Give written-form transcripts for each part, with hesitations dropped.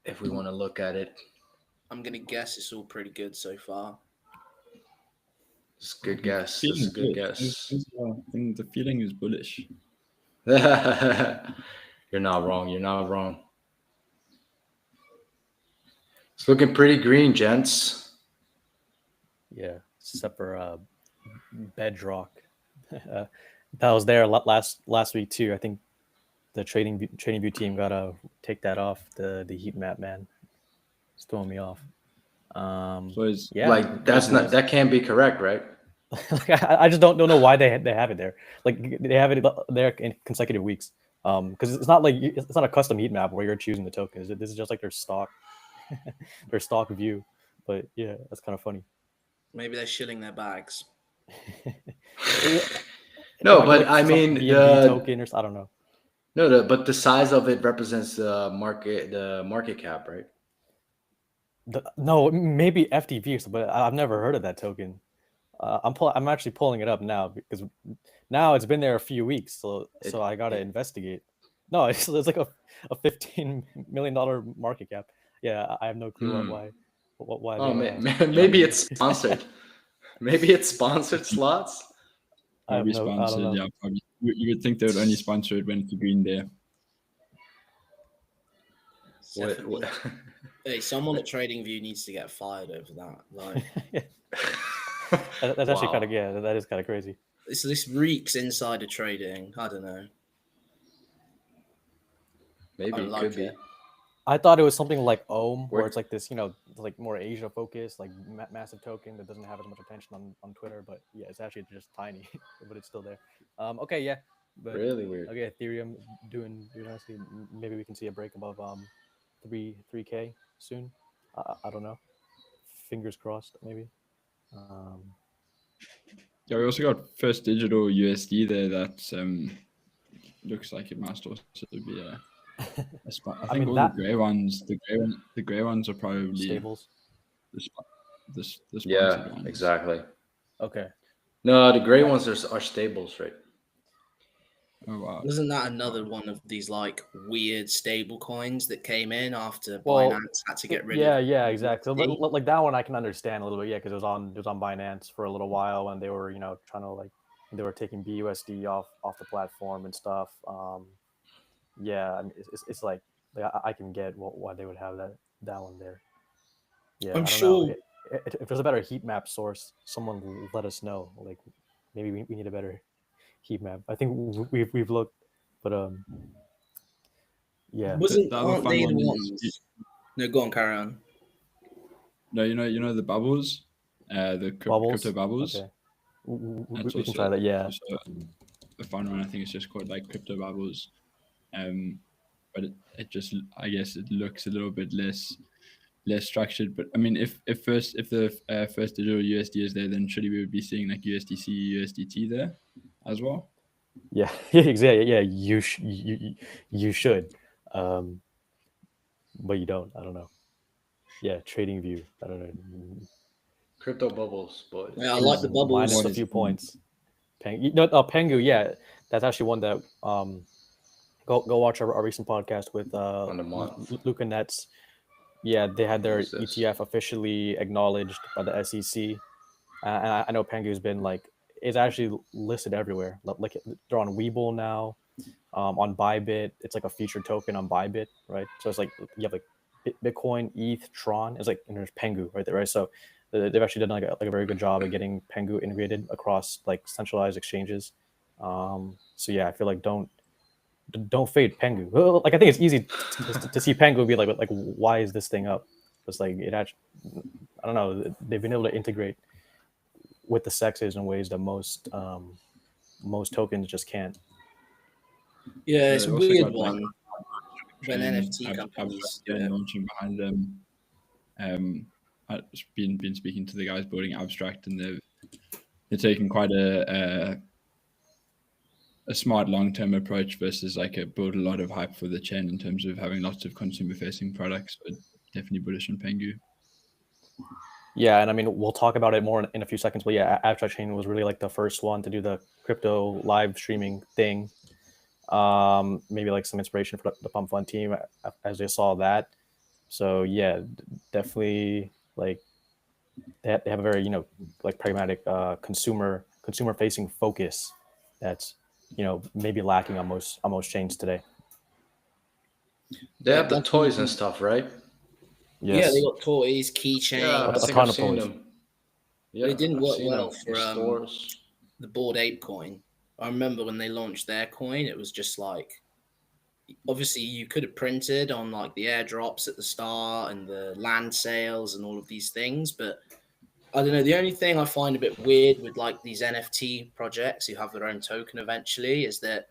if we want to look at it. I'm gonna guess it's all pretty good so far. It's a good guess. It's a good guess. I think the feeling is bullish. You're not wrong. You're not wrong. It's looking pretty green, gents. Yeah, except for Bedrock. That was there last week too. I think the trading view team gotta take that off the heat map, man. It's throwing me off. So it's like that can't be correct, right? I just don't know why they have it there. Like they have it there in consecutive weeks. Because it's not a custom heat map where you're choosing the tokens. This is just like their stock view. But yeah, that's kind of funny. Maybe they're shilling their bags. No, but I mean the token, or I don't know. No, but the size of it represents the market cap, right? No, maybe FTV, but I've never heard of that token. I'm actually pulling it up now because now it's been there a few weeks, so I gotta investigate. No, it's like a $15 million market cap. Yeah, I have no clue why. Oh, maybe it's sponsored. Maybe it's sponsored slots. Maybe sponsored. Yeah, probably. You would think they would only sponsor it when it's green there. What? Hey, someone at TradingView needs to get fired over that. Like, that's actually kind of that is kind of crazy. This reeks insider trading. I don't know. Maybe it could be. I thought it was something like Ohm, where it's like this, like more Asia focused, like massive token that doesn't have as much attention on Twitter. But yeah, it's actually just tiny, but it's still there. Okay, yeah. But, really weird. Okay, Ethereum doing nicely. Maybe we can see a break above 3K soon. I don't know. Fingers crossed, maybe. Yeah, we also got First Digital USD there. That looks like it must also be a spot. I think all the grey ones, the grey ones are probably stables. The yeah, ones. Exactly. Okay. No, the grey ones are stables, right? Oh wow! Wasn't that another one of these like weird stable coins that came in after Binance had to get rid of? Yeah, exactly. Like that one I can understand a little bit, because it was on Binance for a little while when they were trying to they were taking BUSD off the platform and stuff. Yeah, I mean, it's like I can get why they would have that one there. Yeah, I'm I don't sure. know. If there's a better heat map source, someone let us know. Like maybe we need a better heat map. I think we've looked, but yeah. Aren't they the ones? No, go on, carry on. No, you know the bubbles, the crypto bubbles. Okay. We can try that. Yeah. The fun one, I think, it's just called like crypto bubbles, but it just, I guess, it looks a little bit less structured. But I mean, if the First Digital USD is there, then surely we would be seeing like USDC, USDT there as well. Yeah, exactly. Yeah, you should, but you don't. I don't know. Yeah, TradingView. I don't know. Crypto bubbles, boys. Yeah, I like the bubbles. Minus a few points. Pengu. Yeah, that's actually one that go watch our recent podcast with Luca Nets. Yeah, they had their ETF officially acknowledged by the SEC, and I know Pengu's been it's actually listed everywhere. Like they're on Webull now, on Bybit. It's like a featured token on Bybit, right? So it's like you have like Bitcoin, ETH, Tron. It's like, and there's Pengu right there, right? So they've actually done like a very good job of getting Pengu integrated across like centralized exchanges. So yeah, I feel like don't fade Pengu. Like I think it's easy to see Pengu be like why is this thing up? It's like it actually, I don't know. They've been able to integrate with the sexes in ways that most tokens just can't. Yeah, it's a weird one. When NFT companies launching behind them, I've been speaking to the guys building Abstract, and they're taking quite a smart long-term approach versus build a lot of hype for the chain in terms of having lots of consumer-facing products. But definitely bullish on Pengu. Yeah, and I mean, we'll talk about it more in a few seconds, but yeah, Abstract Chain was really like the first one to do the crypto live streaming thing. Maybe like some inspiration for the Pump Fund team as they saw that. So yeah, definitely like they have a very like pragmatic consumer facing focus that's maybe lacking on most chains today. They have the toys and stuff, right? Yeah, Yes. they got toys, keychains. Yeah, I a think ton I've of seen toys. them. But Yeah, it didn't I've work seen well them for in stores. the Bored Ape coin. I remember when they launched their coin, it was just like, obviously you could have printed on like the airdrops at the start and the land sales and all of these things, but I don't know. The only thing I find a bit weird with like these NFT projects who have their own token eventually is that,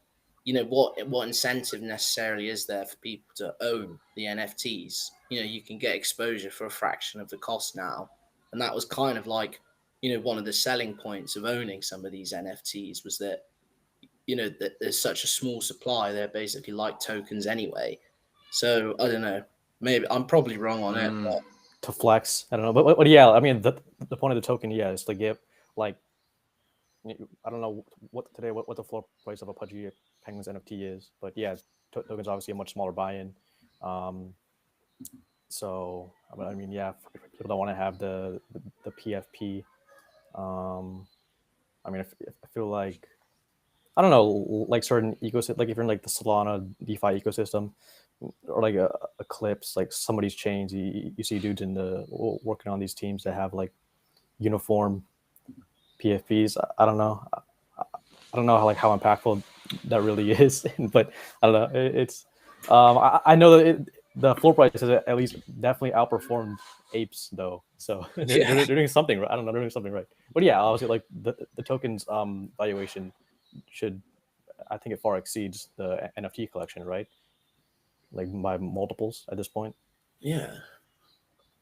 what incentive necessarily is there for people to own the NFTs? You can get exposure for a fraction of the cost now. And that was kind of like, one of the selling points of owning some of these NFTs was that, that there's such a small supply. They're basically like tokens anyway. So I don't know. Maybe I'm probably wrong on it, but To flex, I don't know, but yeah, I mean the point of the token, yeah, is to give like I don't know what the floor price of a Pudgy Penguins NFT is, but yeah, tokens obviously a much smaller buy-in. So I mean, yeah, people don't want to have the PFP. I mean, I feel like I don't know, like certain ecosystem, like if you're in like the Solana DeFi ecosystem, or like a Eclipse, like some of these chains, you see dudes working on these teams that have like uniform PFPs. I don't know. I don't know how impactful that really is, but I don't know. It's I know that the floor price has at least definitely outperformed apes though, so they're doing something right. I don't know, they're doing something right. But yeah, obviously like the tokens valuation should, I think it far exceeds the NFT collection, right? Like by multiples at this point. yeah.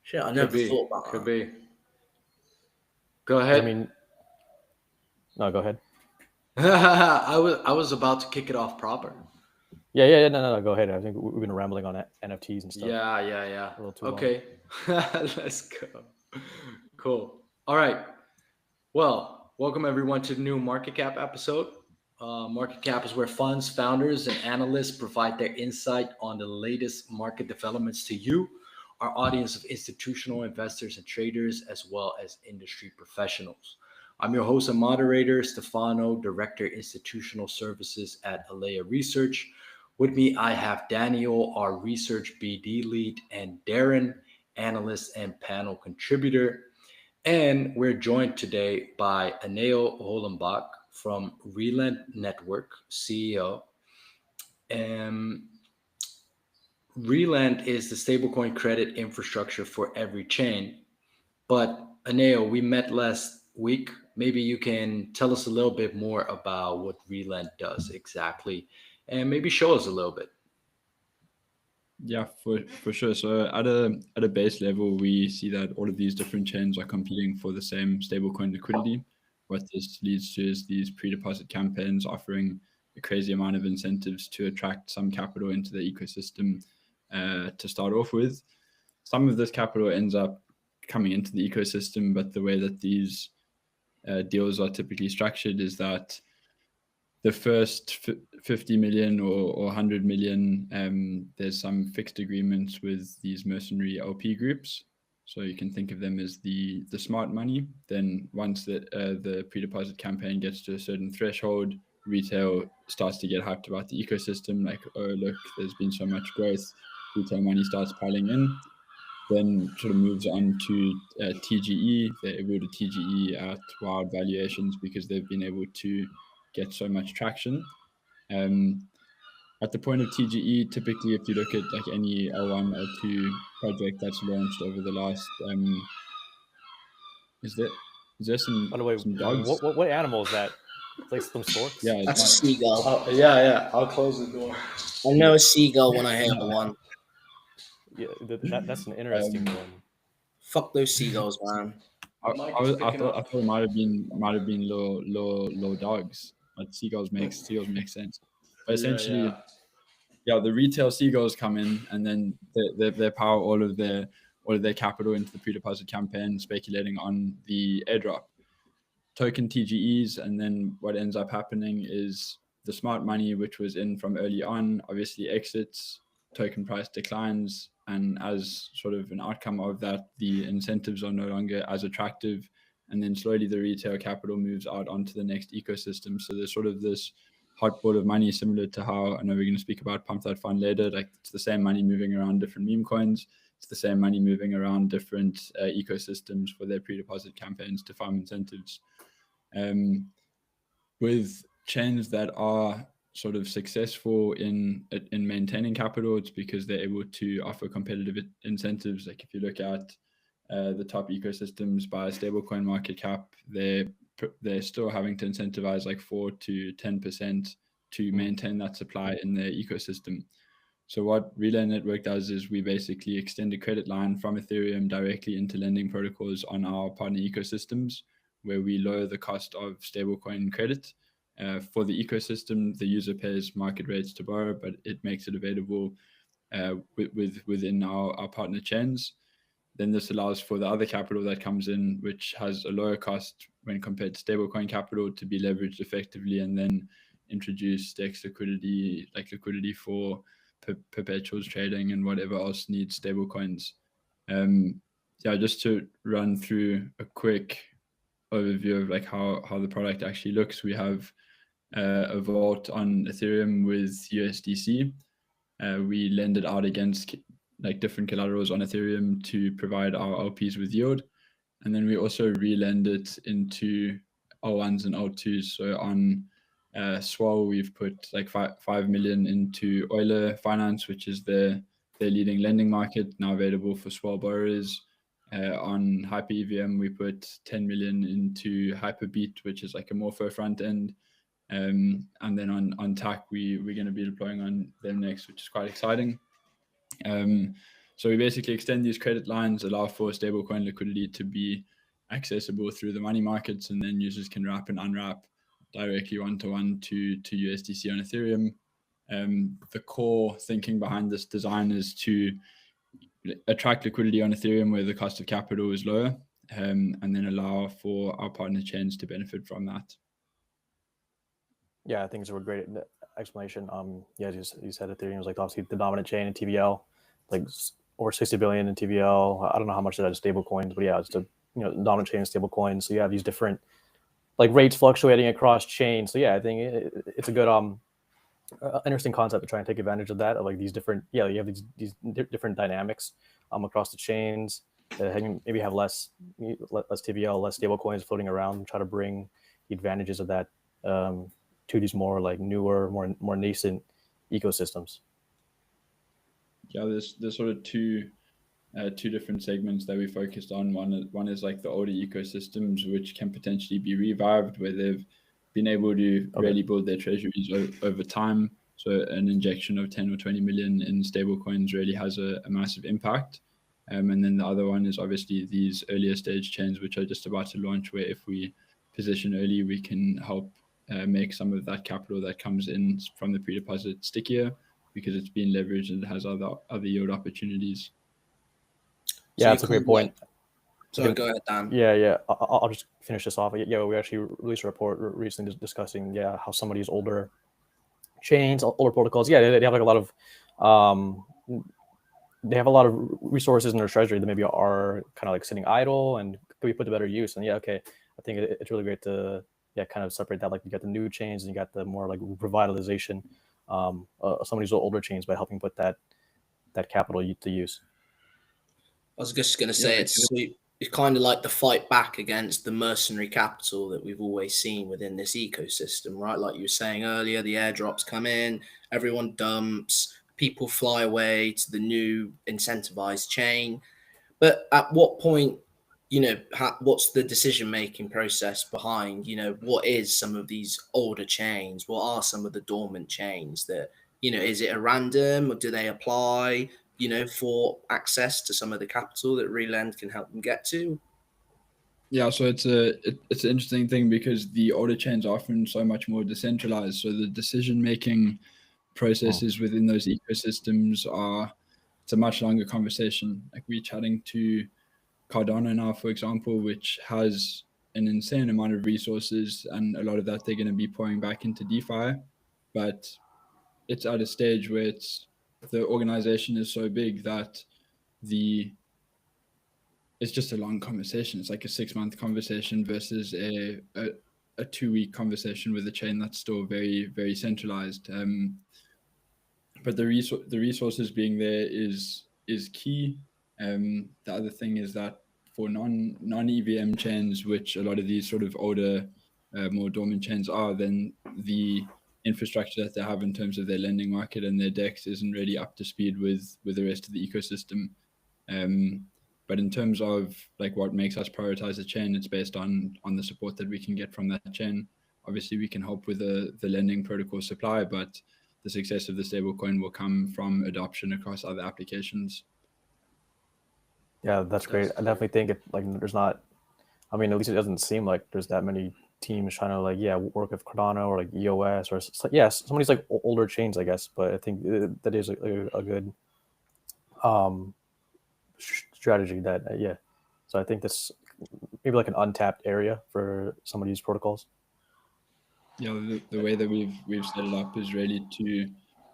Shit, I never thought about Could that. be. Go ahead. I mean, no, go ahead. I was about to kick it off proper. Yeah. No, go ahead. I think we've been rambling on NFTs and stuff. Yeah. A little too Okay. Let's go. Cool. All right. Well, welcome everyone to the new Market Cap episode. Market Cap is where funds, founders, and analysts provide their insight on the latest market developments to you, our audience of institutional investors and traders, as well as industry professionals. I'm your host and moderator, Stefano, Director, Institutional Services at Alea Research. With me, I have Daniel, our Research BD lead, and Darren, analyst and panel contributor. And we're joined today by Aneo Hollenbach from Relend Network, CEO. Relend is the stablecoin credit infrastructure for every chain. But Aneo, we met last week. Maybe you can tell us a little bit more about what Relend does exactly, and maybe show us a little bit. Yeah, for sure. So at a base level, we see that all of these different chains are competing for the same stablecoin liquidity. What this leads to is these pre-deposit campaigns offering a crazy amount of incentives to attract some capital into the ecosystem to start off with. Some of this capital ends up coming into the ecosystem, but the way that these deals are typically structured is that the first 50 million or 100 million, there's some fixed agreements with these mercenary LP groups. So you can think of them as the smart money. Then once the pre-deposit campaign gets to a certain threshold, retail starts to get hyped about the ecosystem. Like, oh, look, there's been so much growth. Retail money starts piling in. Then sort of moves on to TGE. They're able to TGE at wild valuations because they've been able to get so much traction. At the point of TGE, typically, if you look at like any L1, L2 project that's launched over the last, is there some, By the way, some dogs? what animal is that? It's like some storks. Yeah, That's a seagull. Oh, yeah. I'll close the door. I know a seagull when I hear one. Yeah, that's an interesting one. Fuck those seagulls, man. I thought it might have been low dogs, but seagulls make sense. But essentially, yeah, the retail seagulls come in and then they power all of their capital into the pre-deposit campaign, speculating on the airdrop token TGEs. And then what ends up happening is the smart money, which was in from early on, obviously exits token price declines, and as sort of an outcome of that, the incentives are no longer as attractive, and then slowly the retail capital moves out onto the next ecosystem. So there's sort of this hot ball of money, similar to how I know we're going to speak about Pump That Fund later. Like, it's the same money moving around different meme coins. It's the same money moving around different ecosystems for their pre-deposit campaigns to farm incentives. With chains that are sort of successful in maintaining capital, it's because they're able to offer competitive incentives. Like, if you look at the top ecosystems by stablecoin market cap, they're still having to incentivize like 4 to 10% to maintain that supply in their ecosystem. So what Relay Network does is we basically extend a credit line from Ethereum directly into lending protocols on our partner ecosystems, where we lower the cost of stablecoin credit. For the ecosystem, the user pays market rates to borrow, but it makes it available within our partner chains. Then this allows for the other capital that comes in, which has a lower cost when compared to stablecoin capital, to be leveraged effectively and then introduce DEX liquidity, like liquidity for perpetuals trading and whatever else needs stablecoins. Just to run through a quick overview of like how the product actually looks. We have a vault on Ethereum with USDC. We lend it out against like different collaterals on Ethereum to provide our LPs with yield. And then we also relend it into L1s and L2s. So on Swell, we've put like 5 million into Euler Finance, which is their leading lending market, now available for Swell borrowers. On Hyper EVM, we put 10 million into Hyperbeat, which is like a Morpho front end. And then on TAC, we're going to be deploying on them next, which is quite exciting. So we basically extend these credit lines, allow for stablecoin liquidity to be accessible through the money markets, and then users can wrap and unwrap directly one-to-one to USDC on Ethereum. The core thinking behind this design is to attract liquidity on Ethereum where the cost of capital is lower, and then allow for our partner chains to benefit from that. Yeah, I think it's a great explanation. Yeah, as you said, Ethereum is like obviously the dominant chain in TVL, like over 60 billion in TVL. I don't know how much of that is stable coins, but yeah, it's the dominant chain in stable coins. So you have these different like rates fluctuating across chains. So yeah, I think it's a good interesting concept to try and take advantage of that, of like these different, you have these different dynamics across the chains. Maybe have less TVL, less stable coins floating around, try to bring the advantages of that to these more like newer, more nascent ecosystems. Yeah, there's sort of two different segments that we focused on. One is like the older ecosystems, which can potentially be revived, where they've been able to really build their treasuries over time. So an injection of 10 or 20 million in stable coins really has a massive impact. And then the other one is obviously these earlier stage chains, which are just about to launch, where if we position early, we can help make some of that capital that comes in from the pre-deposit stickier, because it's being leveraged and it has other yield opportunities. Yeah, that's a great point. Sorry, go ahead, Dan. Yeah. I'll just finish this off. Yeah, we actually released a report recently discussing how some of these older chains, older protocols, they have like a lot of they have a lot of resources in their treasury that maybe are kind of like sitting idle and could be put to better use. And I think it's really great to kind of separate that. Like you got the new chains and you got the more like revitalization some of these older chains by helping put that capital to use. I was just going to say it's kind of like the fight back against the mercenary capital that we've always seen within this ecosystem, right? Like you were saying earlier, the airdrops come in, everyone dumps, people fly away to the new incentivized chain. But at what point, what's the decision-making process behind, what is some of these older chains? What are some of the dormant chains that, is it a random, or do they apply, for access to some of the capital that Relend can help them get to? Yeah, so it's an interesting thing, because the older chains are often so much more decentralized. So the decision-making processes within those ecosystems it's a much longer conversation. Like we're chatting to Cardano now, for example, which has an insane amount of resources, and a lot of that they're going to be pouring back into DeFi, but it's at a stage where it's the organization is so big that it's just a long conversation. It's like a 6-month conversation versus a 2-week conversation with a chain that's still very, very centralized. But the resources being there is key. The other thing is that for non EVM chains, which a lot of these sort of older, more dormant chains are, then the infrastructure that they have in terms of their lending market and their DEX isn't really up to speed with the rest of the ecosystem. But in terms of like what makes us prioritize a chain, it's based on the support that we can get from that chain. Obviously, we can help with the lending protocol supply, but the success of the stablecoin will come from adoption across other applications. Yeah, that's great. I definitely think there's not. I mean, at least it doesn't seem like there's that many teams trying to work with Cardano or like EOS or some of these like older chains, I guess. But I think that is a good strategy that so I think that's maybe like an untapped area for some of these protocols. Yeah, the way that we've set it up is really to,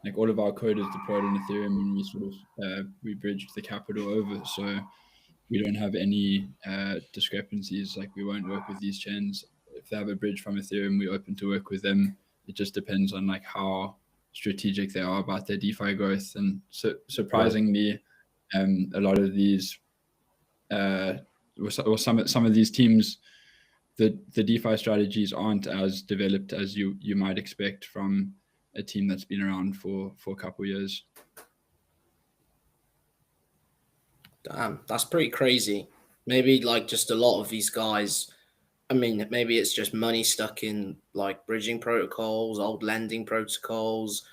like, all of our code is deployed on Ethereum, and we sort of we bridge the capital over, so we don't have any discrepancies. Like, we won't work with these chains. If they have a bridge from Ethereum, we're open to work with them. It just depends on like how strategic they are about their DeFi growth. And so surprisingly, a lot of these or some of these teams, the DeFi strategies aren't as developed as you might expect from a team that's been around for a couple of years. Damn, that's pretty crazy. Maybe like just a lot of these guys, I mean, maybe it's just money stuck in like bridging protocols, old lending protocols.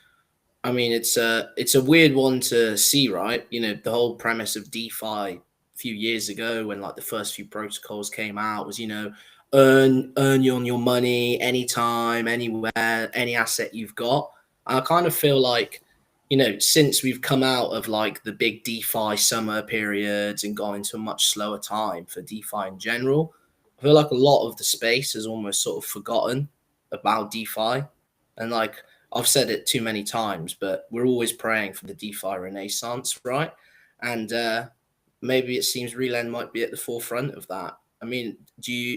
I mean, it's a weird one to see, right? You know, the whole premise of DeFi a few years ago when like the first few protocols came out was, you know, earn you on your money anytime, anywhere, any asset you've got. And I kind of feel like, you know, since we've come out of like the big DeFi summer periods and gone into a much slower time for DeFi in general, I feel like a lot of the space has almost sort of forgotten about DeFi. And like I've said it too many times, but we're always praying for the DeFi renaissance, right? And maybe it seems Relend might be at the forefront of that. I mean,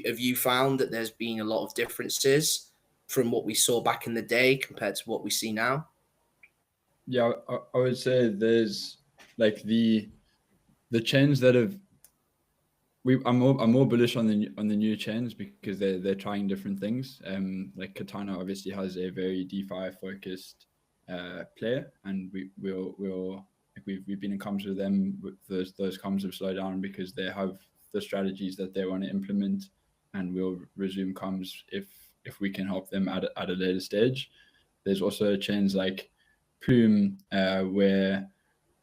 have you found that there's been a lot of differences from what we saw back in the day compared to what we see now? Yeah, I would say there's like the chains that have. I'm more bullish on the new chains because they're trying different things. Like Katana obviously has a very DeFi focused player, and we've been in comms with them. Those comms have slowed down because they have the strategies that they want to implement, and we'll resume comms if we can help them at a later stage. There's also chains like Plume where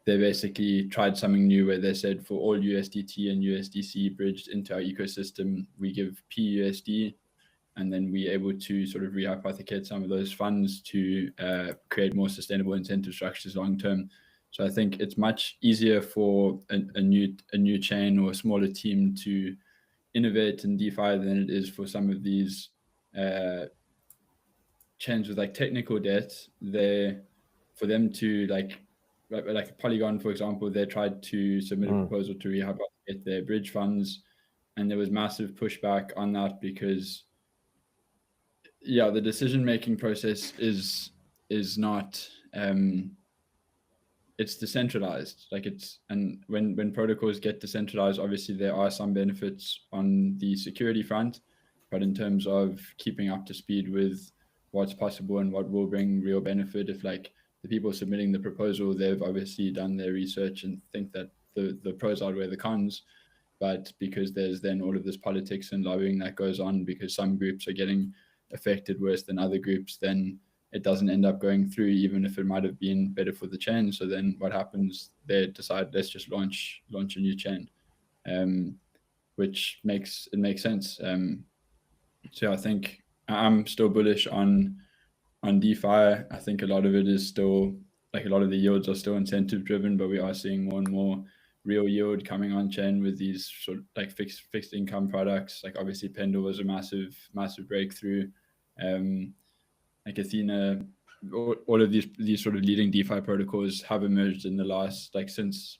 they basically tried something new where they said for all USDT and USDC bridged into our ecosystem, we give PUSD, and then we're able to sort of rehypothecate some of those funds to create more sustainable incentive structures long term. So I think it's much easier for a new chain or a smaller team to innovate in DeFi than it is for some of these chains with like technical debt. For them to like Polygon, for example, they tried to submit a proposal to rehypothecate their bridge funds, and there was massive pushback on that because the decision-making process is not it's decentralized. And when protocols get decentralized, obviously there are some benefits on the security front, but in terms of keeping up to speed with what's possible and what will bring real benefit, if like the people submitting the proposal, they've obviously done their research and think that the pros outweigh the cons. But because there's then all of this politics and lobbying that goes on because some groups are getting affected worse than other groups, then it doesn't end up going through, even if it might have been better for the chain. So then what happens? They decide, let's just launch a new chain, which makes sense. So I think I'm still bullish on DeFi. I think a lot of it is still, like, a lot of the yields are still incentive driven, but we are seeing more and more real yield coming on chain with these sort of like fixed income products. Like obviously Pendle was a massive breakthrough. Like Athena all of these sort of leading DeFi protocols have emerged in the last since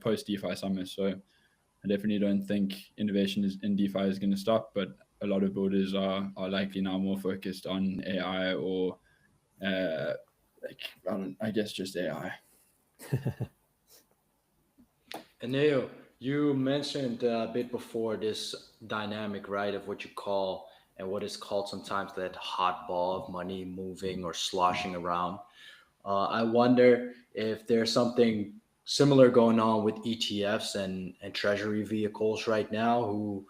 post DeFi summer. So I definitely don't think innovation in DeFi is going to stop, but a lot of builders are likely now more focused on AI or I guess just AI. And Neo, you mentioned a bit before this dynamic, right, of what you call and what is called sometimes that hot ball of money moving or sloshing around. I wonder if there's something similar going on with ETFs and treasury vehicles right now, who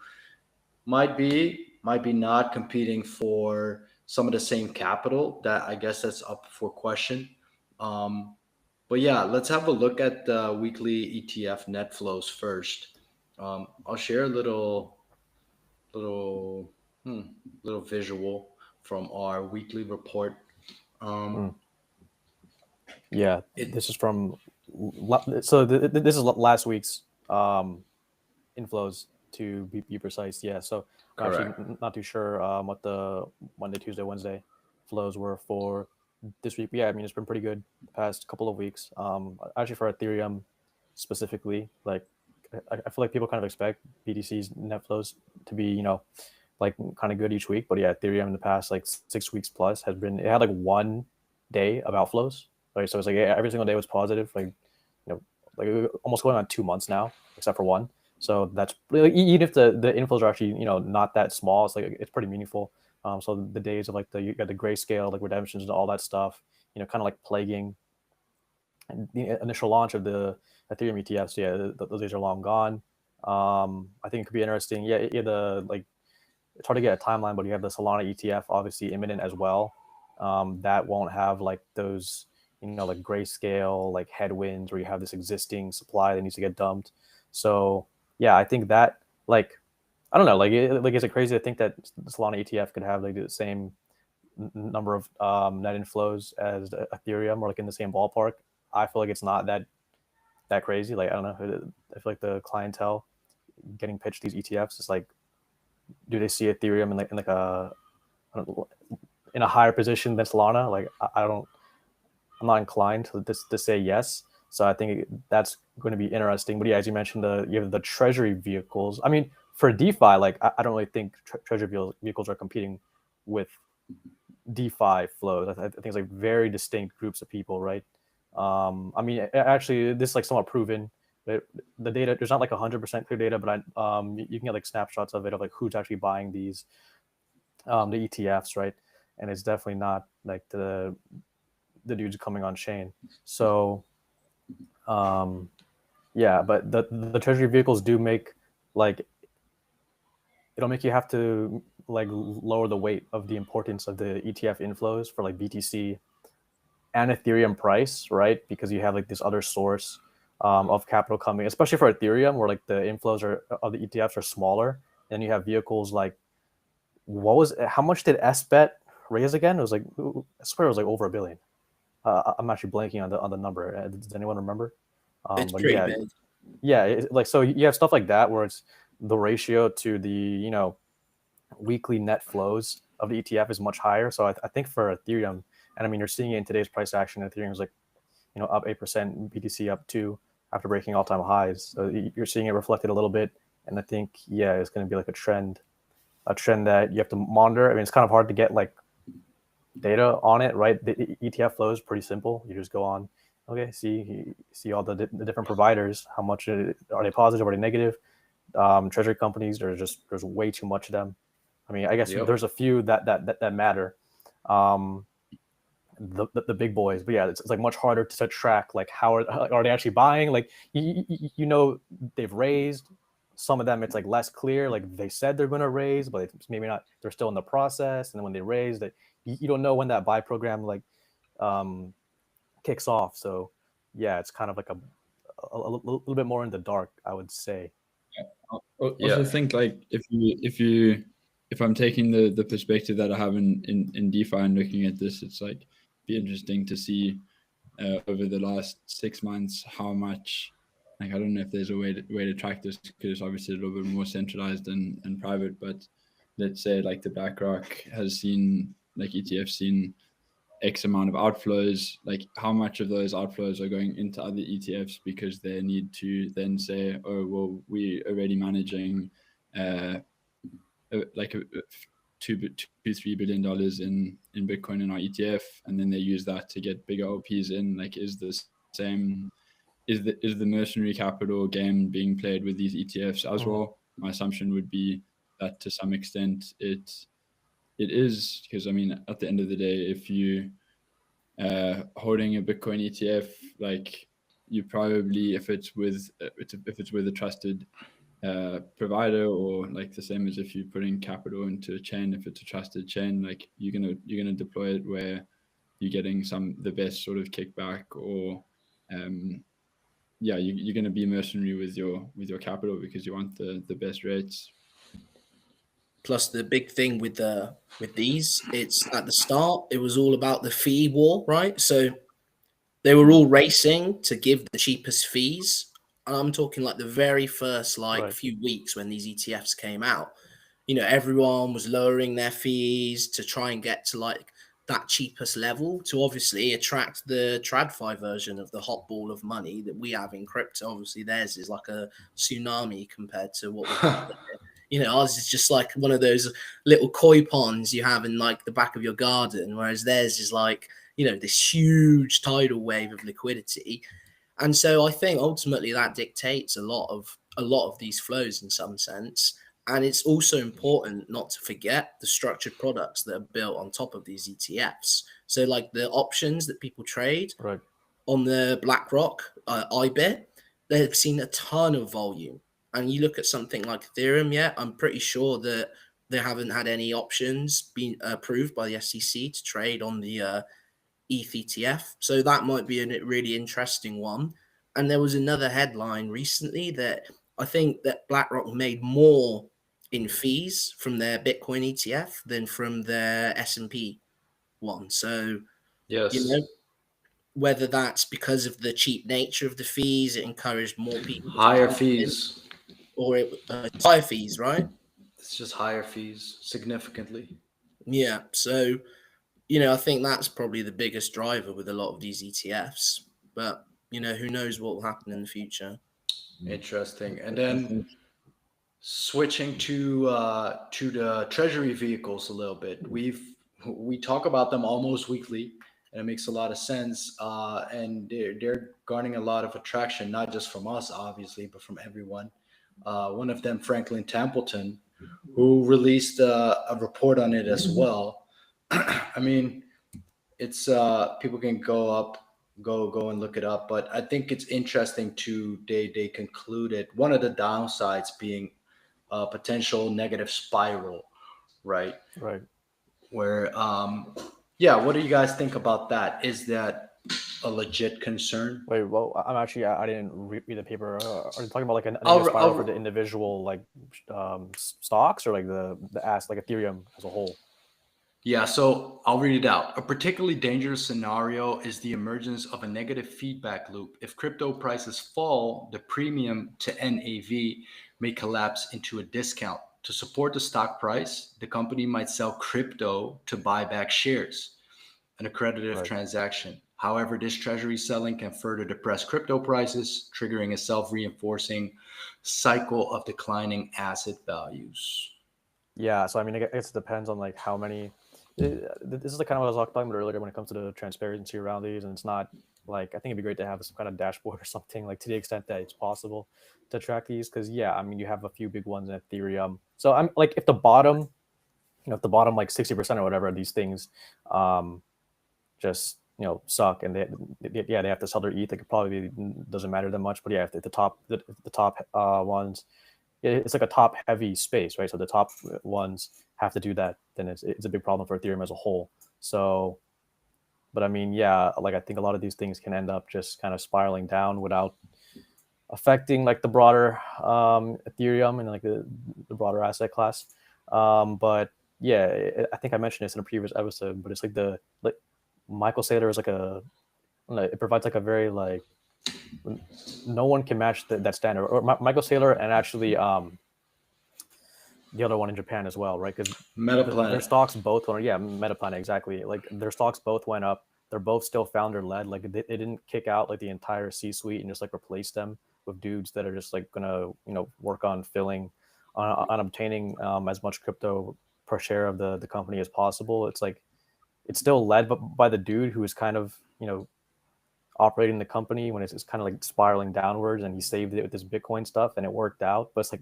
might be not competing for some of the same capital. That I guess that's up for question. Um, but yeah, let's have a look at the weekly ETF net flows first. I'll share a little, hmm, little visual from our weekly report. Um, Yeah, it this is from this is last week's inflows to be precise. Yeah, so I'm actually correct. not too sure what the Monday, Tuesday, Wednesday flows were for this week. But yeah, I mean it's been pretty good the past couple of weeks. Actually for Ethereum specifically, like I feel like people kind of expect BTC's net flows to be like kind of good each week. But yeah, Ethereum in the past like 6 weeks plus it had like one day of outflows. Right, so it's like every single day was positive. Like almost going on 2 months now, except for one. So that's like, even if the inflows are actually not that small, it's like it's pretty meaningful. So the days of like you got the grayscale like redemptions and all that stuff, kind of like plaguing the initial launch of the Ethereum ETFs. Yeah, those days are long gone. I think it could be interesting. Yeah, it's hard to get a timeline, but you have the Solana ETF obviously imminent as well. That won't have like those like grayscale like headwinds where you have this existing supply that needs to get dumped. So yeah, I think that like I don't know, is it crazy to think that the Solana ETF could have like the same number of net inflows as Ethereum or like in the same ballpark? I feel like it's not that crazy. Like I don't know, I feel like the clientele getting pitched these ETFs is like, do they see Ethereum in like a in a higher position than Solana? Like I'm not inclined to say yes. So I think that's going to be interesting. But yeah, as you mentioned, you have the treasury vehicles. I mean, for DeFi, like I don't really think treasury vehicles are competing with DeFi flows. I think it's like very distinct groups of people, right? I mean, actually, this is like somewhat proven. The data, there's not like 100% clear data, but you can get like snapshots of it of like who's actually buying these the ETFs, right? And it's definitely not like the dudes coming on chain. So yeah, but the treasury vehicles do make like it'll make you have to like lower the weight of the importance of the ETF inflows for like BTC and Ethereum price, right? Because you have like this other source of capital coming, especially for Ethereum, where like the inflows of the ETFs are smaller. And you have vehicles like how much did SBET raise again? It was like I swear it was like over $1 billion. I'm actually blanking on the number. Does anyone remember? It's But pretty yeah, big. yeah, like so you have stuff like that where it's the ratio to the weekly net flows of the ETF is much higher. So I think for Ethereum, and I mean you're seeing it in today's price action. Ethereum is like up 8%, BTC up 2 after breaking all-time highs. So you're seeing it reflected a little bit, and I think yeah, it's going to be like a trend that you have to monitor. I mean, it's kind of hard to get like data on it, right? The ETF flow is pretty simple. You just go on, okay, see all the different providers. How much are they positive? Are they negative? Treasury companies, there's way too much of them. I mean, I guess there's a few that matter. The big boys, but yeah, it's like much harder to track. Like, how are they actually buying? Like, they've raised. Some of them, it's like less clear. Like they said they're going to raise, but it's maybe not. They're still in the process. And then when they raise, that you don't know when that buy program like kicks off. So yeah, it's kind of like a little bit more in the dark, I would say. I also think like if I'm taking the perspective that I have in DeFi and looking at this, it's like be interesting to see over the last 6 months how much, like I don't know if there's a way to track this because it's obviously a little bit more centralized and private, but let's say like the BlackRock has seen like ETFs seen X amount of outflows, like how much of those outflows are going into other ETFs because they need to then say, oh, well, we already managing like $2-3 billion in Bitcoin in our ETF, and then they use that to get bigger LPs in. Like, is the mercenary capital game being played with these ETFs as well? My assumption would be that to some extent it is, because I mean, at the end of the day, if you holding a Bitcoin ETF, like you probably, if it's with a trusted provider, or like the same as if you're putting capital into a chain, if it's a trusted chain, like you're gonna deploy it where you're getting the best sort of kickback, or you're gonna be mercenary with your capital because you want the best rates. Plus, the big thing with these, it's at the start, it was all about the fee war, right? So they were all racing to give the cheapest fees. And I'm talking like the very first few weeks when these ETFs came out. You know, everyone was lowering their fees to try and get to like that cheapest level to obviously attract the TradFi version of the hot ball of money that we have in crypto. Obviously, theirs is like a tsunami compared to what we've got here. You know, ours is just like one of those little koi ponds you have in like the back of your garden, whereas theirs is like, you know, this huge tidal wave of liquidity. And so I think ultimately that dictates a lot of these flows in some sense. And it's also important not to forget the structured products that are built on top of these ETFs. So like the options that people trade on the BlackRock IBIT, they've seen a ton of volume. And you look at something like Ethereum, I'm pretty sure that they haven't had any options being approved by the SEC to trade on the ETH ETF. So that might be a really interesting one. And there was another headline recently that I think that BlackRock made more in fees from their Bitcoin ETF than from their S&P one. So, yes, you know, whether that's because of the cheap nature of the fees, it encouraged more people higher fees, or higher fees, right? It's just higher fees significantly. Yeah. So, you know, I think that's probably the biggest driver with a lot of these ETFs. But, you know, who knows what will happen in the future. Interesting. And then switching to the Treasury vehicles a little bit. We talk about them almost weekly, and it makes a lot of sense. And they're garnering a lot of attraction, not just from us, obviously, but from everyone. One of them, Franklin Templeton, who released a report on it as well. I mean, it's people can go and look it up, but I think it's interesting to they concluded one of the downsides being a potential negative spiral, right? Right. Where what do you guys think about that? Is that a legit concern? Wait, well, I didn't read the paper. Are you talking about like a negative spiral for the individual like stocks, or like the like Ethereum as a whole? Yeah, so I'll read it out. A particularly dangerous scenario is the emergence of a negative feedback loop. If crypto prices fall, the premium to NAV may collapse into a discount. To support the stock price, the company might sell crypto to buy back shares, an accretive transaction. However, this treasury selling can further depress crypto prices, triggering a self-reinforcing cycle of declining asset values. Yeah, so I mean, I guess it depends on like how many. This is the kind of what I was talking about earlier when it comes to the transparency around these, and it's not like, I think it'd be great to have some kind of dashboard or something, like to the extent that it's possible to track these, because I mean, you have a few big ones in Ethereum. So I'm like, if the bottom like 60% or whatever of these things just suck, and they have to sell their ETH, it probably doesn't matter that much. But yeah, if the top ones, it's like a top heavy space, right? So the top ones have to do that, then it's a big problem for Ethereum as a whole. So, but I mean, like I think a lot of these things can end up just kind of spiraling down without affecting like the broader Ethereum and like the broader asset class. But yeah, I think I mentioned this in a previous episode, but it's like Michael Saylor is it provides like a very like, no one can match that standard. Or Michael Saylor, and actually the other one in Japan as well, right? Because MetaPlanet. their stocks both went. Yeah, MetaPlanet, exactly. Like their stocks both went up. They're both still founder led. Like they didn't kick out like the entire C-suite and just like replace them with dudes that are just like gonna work on on obtaining as much crypto per share of the company as possible. It's like it's still led by the dude who is kind of operating the company when it's kind of like spiraling downwards, and he saved it with this Bitcoin stuff and it worked out. But it's like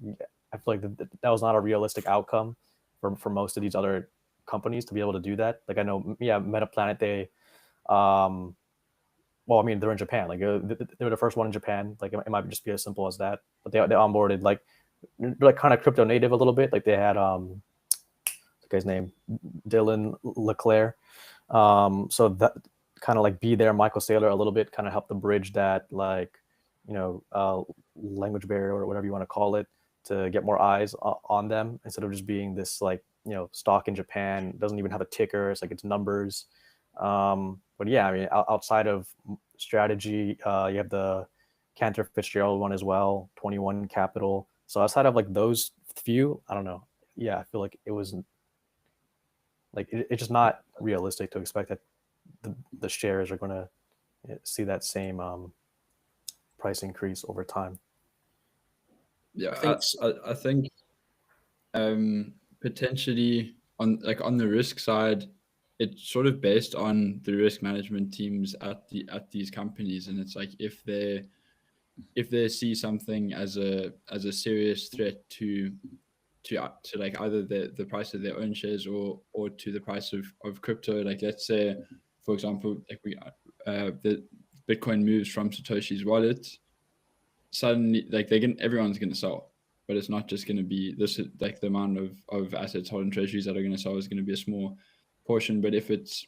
I feel like that was not a realistic outcome for most of these other companies to be able to do that. Like I know, MetaPlanet, they well, I mean, they're in Japan. Like they were the first one in Japan. Like it might just be as simple as that. But they onboarded like kind of crypto native a little bit. Like they had the guy's name, Dylan Leclerc. So that kind of like be there, Michael Saylor a little bit, kind of help them bridge that like language barrier or whatever you want to call it, to get more eyes on them instead of just being this like stock in Japan, doesn't even have a ticker. It's like it's numbers. But yeah, I mean, outside of strategy, you have the Cantor Fitzgerald one as well, 21 Capital. So outside of like those few, I don't know. Yeah, I feel like it was like it's just not realistic to expect that the shares are going to see that same price increase over time. Yeah, I think potentially on the risk side, it's sort of based on the risk management teams at these companies, and it's like if they see something as a serious threat to like either the price of their own shares or to the price of crypto. Like let's say, for example, like the Bitcoin moves from Satoshi's wallet, suddenly like everyone's going to sell, but it's not just going to be this. Like the amount of assets holding treasuries that are going to sell is going to be a small portion. But if it's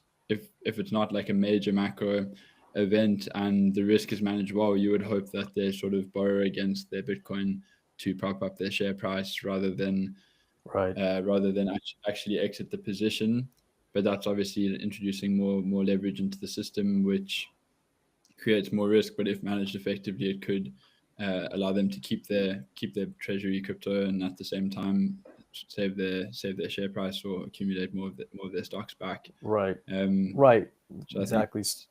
not like a major macro event and the risk is managed well, you would hope that they sort of borrow against their Bitcoin to prop up their share price rather than actually exit the position. But that's obviously introducing more leverage into the system, which creates more risk. But if managed effectively, it could allow them to keep their treasury crypto and at the same time save their share price or accumulate more of their stocks back. Right. Right. So exactly. It's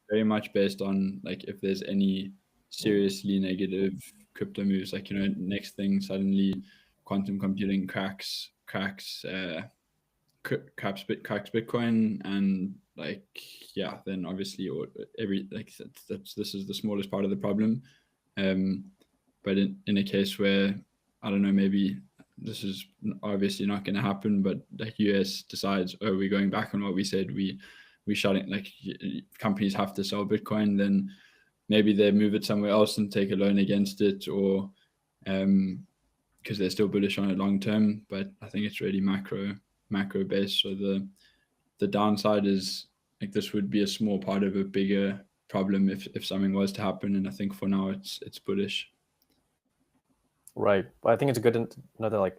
very much based on like if there's any seriously negative crypto moves, like next thing suddenly quantum computing cracks Bitcoin, and like then obviously this is the smallest part of the problem. But in a case where I don't know, maybe this is obviously not going to happen, but the US decides, oh, we're going back on what we said, we shutting, like companies have to sell Bitcoin, then maybe they move it somewhere else and take a loan against it, or because they're still bullish on it long term. But I think it's really macro based. So the downside is like this would be a small part of a bigger problem if something was to happen. And I think for now it's bullish. Right. But I think it's good to know that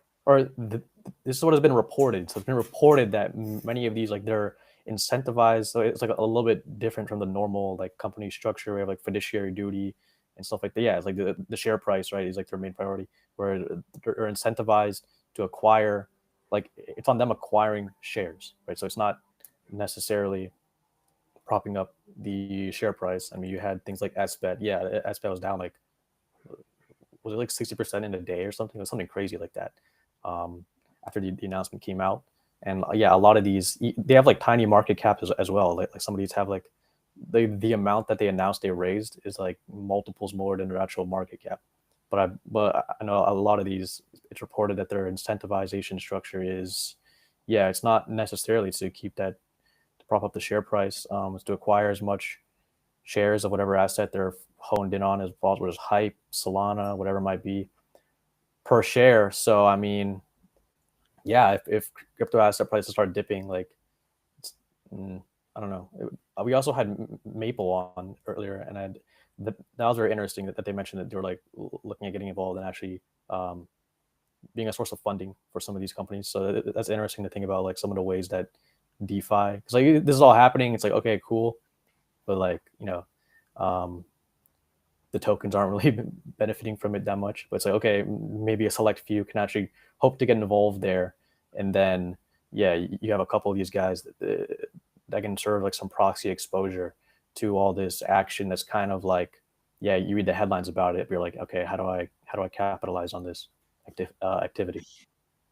this is what has been reported. So it's been reported that many of these, like they're incentivized. So it's like a little bit different from the normal like company structure. We have like fiduciary duty and stuff like that. Yeah, it's like the share price, right, is like their main priority, where they're incentivized to acquire, like it's on them acquiring shares, right? So it's not necessarily propping up the share price. I mean, you had things like SBET. Yeah, SBET was down like, was it like 60% in a day or something? It was something crazy like that after the announcement came out. And yeah, a lot of these, they have like tiny market caps as well. Like some of these have like the amount that they announced they raised is like multiples more than their actual market cap. But I know a lot of these, it's reported that their incentivization structure is, it's not necessarily to keep that, to prop up the share price. It's to acquire as much shares of whatever asset they're honed in on, as well as Hype, Solana, whatever it might be, per share. So I mean, yeah, if crypto asset prices start dipping, like I don't know. We also had Maple on earlier, and that was very interesting that they mentioned that they were like looking at getting involved and actually being a source of funding for some of these companies. So that's interesting to think about, like some of the ways that DeFi, because like this is all happening. It's like, okay, cool, but like the tokens aren't really benefiting from it that much. But it's like, okay, maybe a select few can actually hope to get involved there, and then you have a couple of these guys that can serve like some proxy exposure to all this action. That's kind of like, you read the headlines about it, but you're like, okay, how do I capitalize on this activity?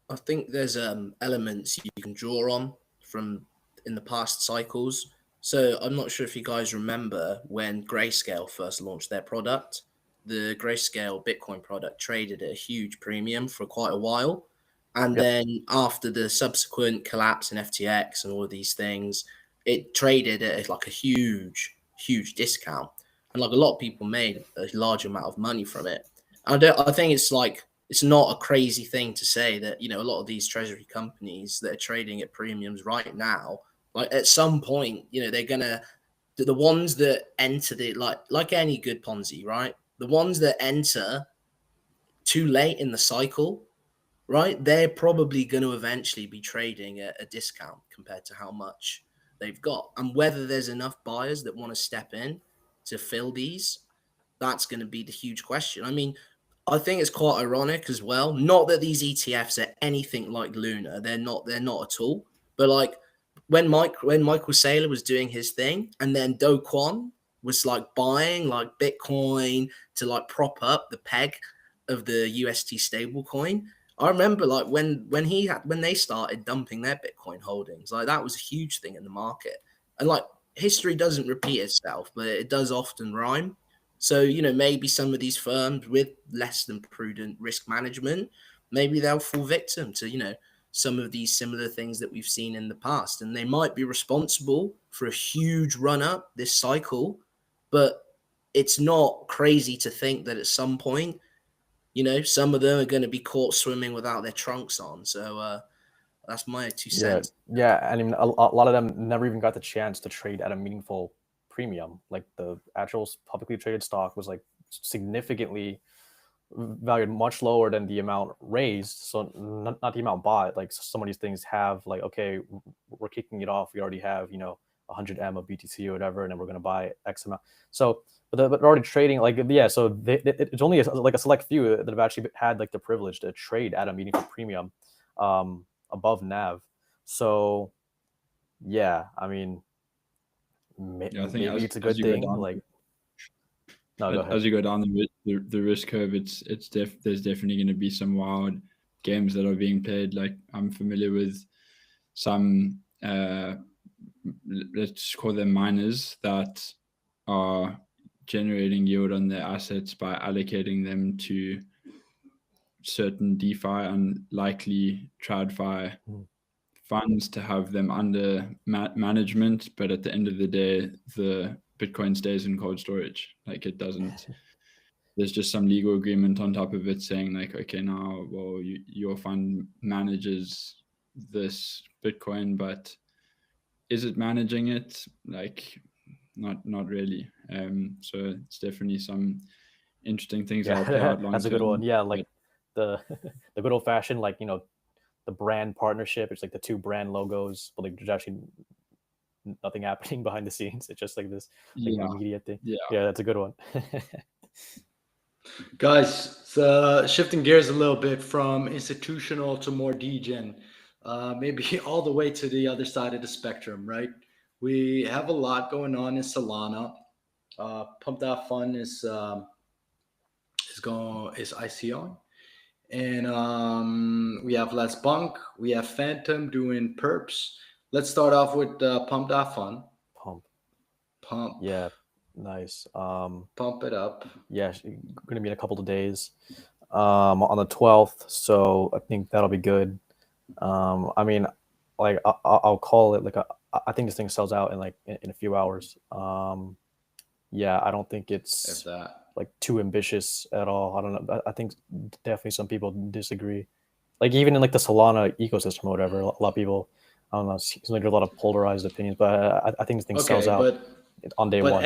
I think there's elements you can draw on from in the past cycles. So I'm not sure if you guys remember when Grayscale first launched their product. The Grayscale Bitcoin product traded at a huge premium for quite a while. And then after the subsequent collapse in FTX and all of these things, it traded at like a huge discount. And like a lot of people made a large amount of money from it. I think it's like, it's not a crazy thing to say that, a lot of these treasury companies that are trading at premiums right now, like at some point, they're gonna, the ones that enter the, like any good Ponzi, right? The ones that enter too late in the cycle, right? They're probably going to eventually be trading at a discount compared to how much they've got. And whether there's enough buyers that want to step in to fill these, that's going to be the huge question. I mean, I think it's quite ironic as well. Not that these ETFs are anything like Luna. They're not at all. But like when Michael Saylor was doing his thing, and then Do Kwon was like buying like Bitcoin to like prop up the peg of the UST stablecoin. I remember like when they started dumping their Bitcoin holdings, like that was a huge thing in the market. And like history doesn't repeat itself, but it does often rhyme. So, maybe some of these firms with less than prudent risk management, maybe they'll fall victim to, some of these similar things that we've seen in the past. And they might be responsible for a huge run up this cycle, but it's not crazy to think that at some point, some of them are going to be caught swimming without their trunks on. So that's my 2 cents. Yeah. I mean, a lot of them never even got the chance to trade at a meaningful premium. Like the actual publicly traded stock was like significantly valued much lower than the amount raised. So not the amount bought. Like some of these things have like, okay, we're kicking it off. We already have 100M of BTC or whatever, and then we're going to buy X amount. So but they're already trading like So it's only like a select few that have actually had like the privilege to trade at a meaningful premium above NAV. So I mean, maybe it's a good thing. As you go down the risk curve, there's definitely going to be some wild games that are being played. Like I'm familiar with some let's call them miners that are generating yield on their assets by allocating them to certain DeFi and likely TradFi funds to have them under management, but at the end of the day, the Bitcoin stays in cold storage. Like it doesn't. There's just some legal agreement on top of it saying like, okay, now, well, your fund manages this Bitcoin, but is it managing it? Like, not really. So it's definitely some interesting things that will play out long That's a good term. one. Yeah, like the good old fashioned, like the brand partnership. It's like the two brand logos, but like there's actually nothing happening behind the scenes. It's just like this media thing. Yeah, that's a good one. Guys, shifting gears a little bit from institutional to more degen, maybe all the way to the other side of the spectrum, right? We have a lot going on in Solana. Pumped Out Fund is ICO, and we have LetsBonk, we have Phantom doing Perps. Let's start off with Pumped Out Fund. Pump. Yeah, nice. Pump it up. Yeah, going to be in a couple of days, on the 12th. So I think that'll be good. I mean, like I'll call it like I think this thing sells out in a few hours. I don't think it's like too ambitious at all. I don't know. I think definitely some people disagree. Like even in like the Solana ecosystem or whatever, a lot of people, I don't know, it seems like there's a lot of polarized opinions, but I think this thing sells out on day one.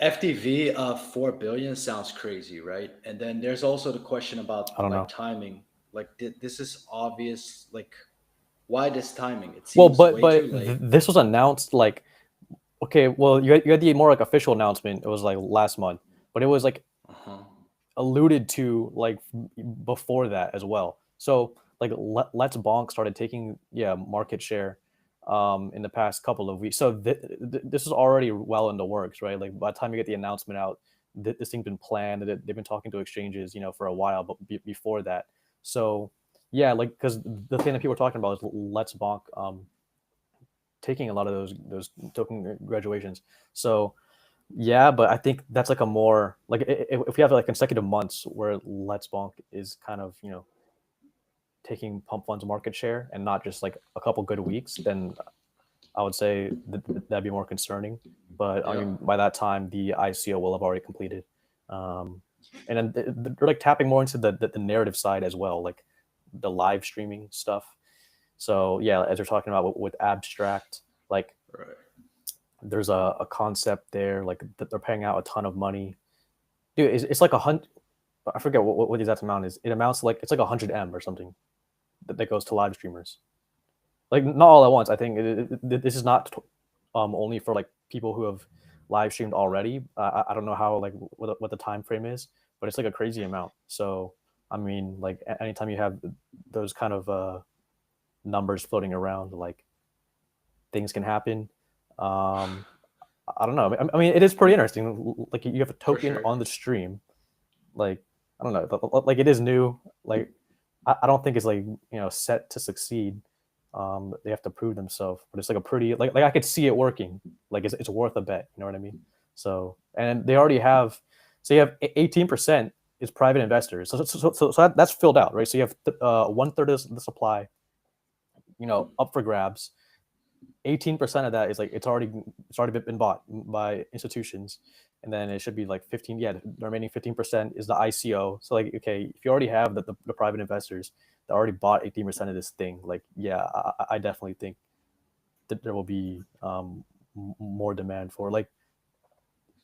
FDV of 4 billion sounds crazy, right? And then there's also the question about timing. Like this is obvious. Like why this timing? It seems but too late. This was announced like, okay, well you had the more like official announcement. It was like last month, but it was like alluded to like before that as well. So like LetsBonk started taking market share in the past couple of weeks. So this is already well in the works, right? Like by the time you get the announcement out, this thing's been planned. They've been talking to exchanges, for a while, but before that. So yeah, like because the thing that people are talking about is LetsBonk taking a lot of those token graduations. So yeah, but I think that's like a more like if we have like consecutive months where LetsBonk is kind of taking pump funds market share and not just like a couple good weeks, then I would say that'd be more concerning. But I mean, by that time, the ICO will have already completed, and then they're like tapping more into the narrative side as well, like the live streaming stuff. So yeah, as you're talking about with abstract, like there's a concept there, like that they're paying out a ton of money. Dude, it's like I forget what the exact amount is. It amounts to like it's like 100M or something that goes to live streamers. Like not all at once. I think this is not only for like people who have live streamed already. I don't know how like what the time frame is, but it's like a crazy amount. So I mean, like anytime you have those kind of numbers floating around, like things can happen. I don't know. I mean, it is pretty interesting. Like you have a token on the stream. Like I don't know. Like it is new. Like I don't think it's like set to succeed. They have to prove themselves, but it's like a pretty like I could see it working. Like it's worth a bet. You know what I mean? So and they already have. So you have 18% is private investors. So that's filled out, right? So you have 1/3 of the supply, up for grabs. 18% of that is like it's already been bought by institutions, and then it should be like 15. Yeah, the remaining 15% is the ICO. So like, okay, if you already have the private investors that already bought 18% of this thing, like yeah, I definitely think that there will be more demand for like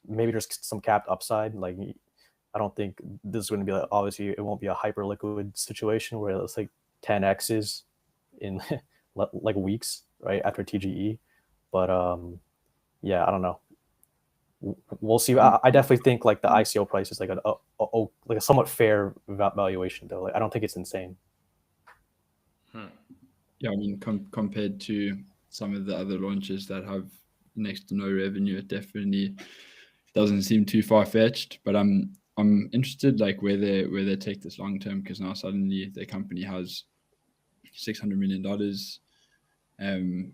maybe there's some capped upside. Like I don't think this is going to be like, obviously it won't be a hyper liquid situation where it's like 10x's in like weeks, right after TGE. But yeah, I don't know. We'll see. I definitely think like the ICO price is like like a somewhat fair valuation though. Like I don't think it's insane. Yeah, I mean compared to some of the other launches that have next to no revenue, it definitely doesn't seem too far fetched. But I'm interested like where they take this long term, because now suddenly their company has $600 million.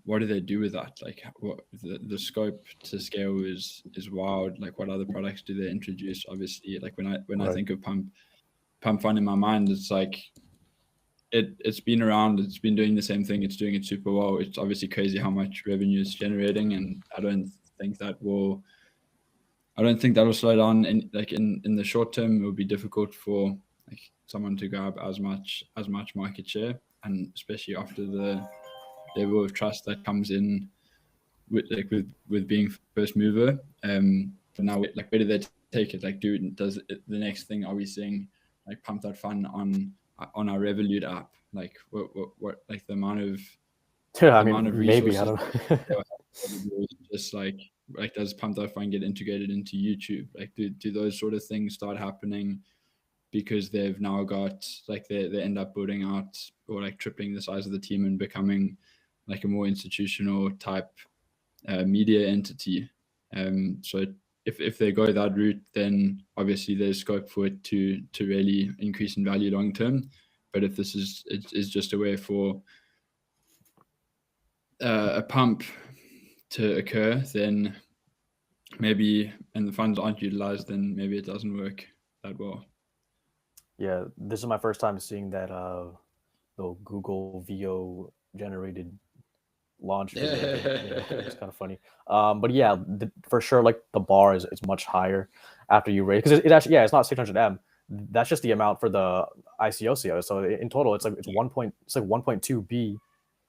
What do they do with that? Like what the scope to scale is wild. Like what other products do they introduce? Obviously, like when I think of pump fund in my mind, it's like it's been around, it's been doing the same thing, it's doing it super well. It's obviously crazy how much revenue it's generating, and I don't think that will slow down. In the short term, it will be difficult for like someone to grab as much market share, and especially after the level of trust that comes in with being first mover. But now, like, where do they take it? Like, does the next thing, are we seeing like pump that fund on our Revolut app? Like, what like the amount of amount of resources maybe I don't know. just like does pump that fund get integrated into YouTube? Like, do those sort of things start happening because they've now got like they end up building out or like tripling the size of the team and becoming like a more institutional type media entity? So if they go that route, then obviously there's scope for it to really increase in value long term. But if this is just a way for a pump to occur, then maybe, and the funds aren't utilized, then maybe it doesn't work that well. Yeah, this is my first time seeing that the Google VO generated launch video. It's kind of funny. But yeah, for sure, like the bar is much higher after you raise, because it actually, yeah, it's not 600M. That's just the amount for the ICO. So in total, it's like 1.2 B,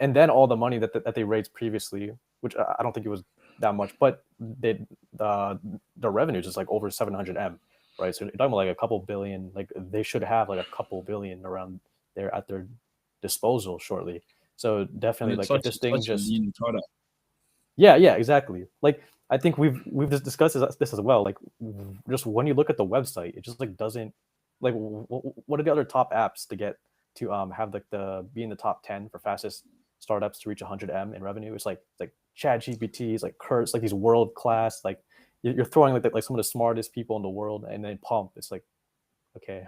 and then all the money that they raised previously, which I don't think it was that much, but the revenue is just like over 700M, right? So you're talking about like a couple billion. Like they should have like a couple billion around there at their disposal shortly. So definitely, like if this thing just lean product. yeah, exactly. Like I think we've just discussed this as well. Like, just when you look at the website, it just like doesn't like what are the other top apps to get to have like the be in the top 10 for fastest startups to reach 100M in revenue? It's like ChatGPT, it's like Kurt's, like these world class, like you're throwing like some of the smartest people in the world, and then Pump. It's like, okay,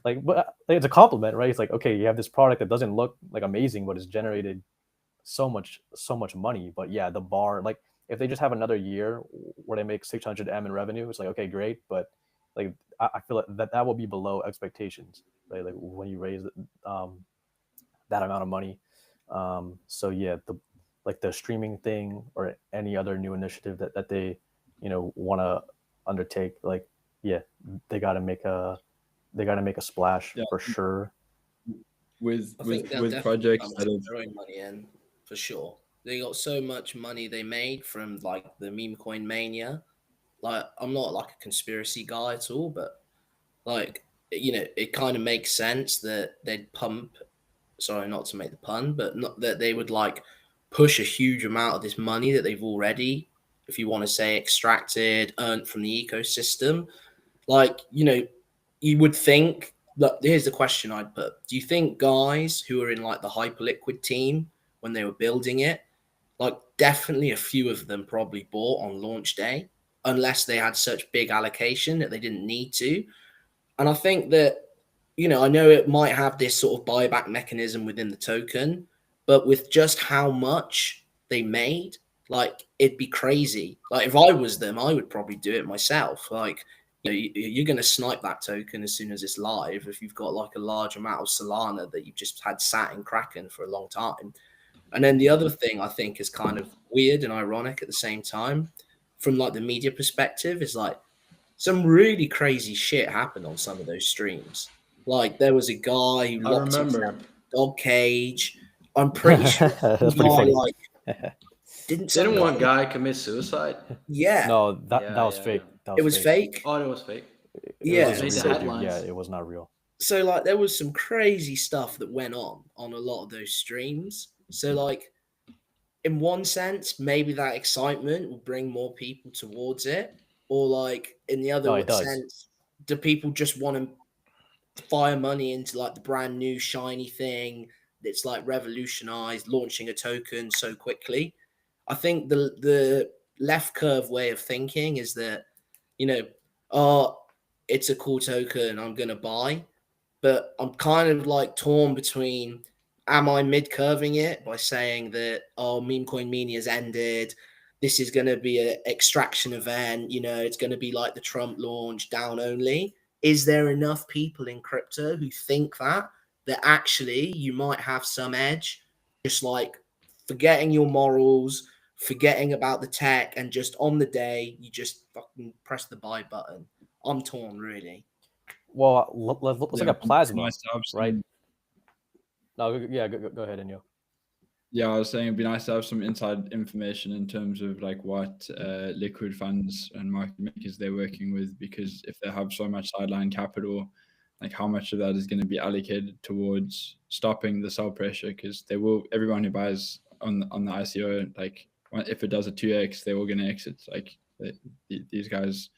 but it's a compliment, right? It's like, okay, you have this product that doesn't look like amazing, but it's generated so much money. But yeah, the bar, like if they just have another year where they make 600M in revenue, it's like, okay, great, but like I feel like that will be below expectations, right? Like when you raise that amount of money. So yeah, the streaming thing or any other new initiative that they want to undertake, like yeah, they got to make a splash for sure. With I think they'll with definitely projects come that to have throwing money in for sure. They got so much money they made from like the meme coin mania. Like, I'm not like a conspiracy guy at all, but like, it kind of makes sense that they'd pump. Sorry, not to make the pun, but not that they would like push a huge amount of this money that they've already, if you want to say, extracted, earned from the ecosystem. Like, you would think. Look, here's the question I'd put: do you think guys who are in like the Hyperliquid team when they were building it, like definitely a few of them probably bought on launch day, unless they had such big allocation that they didn't need to? And I think that, I know it might have this sort of buyback mechanism within the token, but with just how much they made, like it'd be crazy. Like if I was them, I would probably do it myself. Like, you're going to snipe that token as soon as it's live if you've got like a large amount of Solana that you've just had sat in Kraken for a long time. And then the other thing I think is kind of weird and ironic at the same time, from like the media perspective, is like some really crazy shit happened on some of those streams. Like there was a guy who I locked himself remember. in a dog cage. I'm pretty sure That's some pretty guy funny. like Didn't one guy commit suicide? Yeah, No, that Yeah, was yeah, fake. yeah. That it was was fake. fake. Oh, it was fake. It Yeah, was Made the real, dude. headlines. Yeah, it was not real. so like there was some crazy stuff that went on a lot of those streams. So like in one sense, maybe that excitement will bring more people towards it, or like in the No, other it does. sense, do people just want to fire money into like the brand new shiny thing that's like revolutionized launching a token so quickly? I think the left curve way of thinking is that, oh, it's a cool token, I'm gonna buy. But I'm kind of like torn between, am I mid curving it by saying that, oh, meme coin mania has ended, this is going to be an extraction event, it's going to be like the Trump launch down only? Is there enough people in crypto who think that actually you might have some edge, just like forgetting your morals, forgetting about the tech, and just on the day you just fucking press the buy button? I'm torn, really. Well, let's like a plasma, nice to have right? some- No, yeah, go ahead, Inyo. Yeah, I was saying it'd be nice to have some inside information in terms of like what liquid funds and market makers they're working with, because if they have so much sideline capital, like how much of that is going to be allocated towards stopping the sell pressure? Because they will, everyone who buys on the ICO, like if it does a 2x, they're all going to exit. Like these guys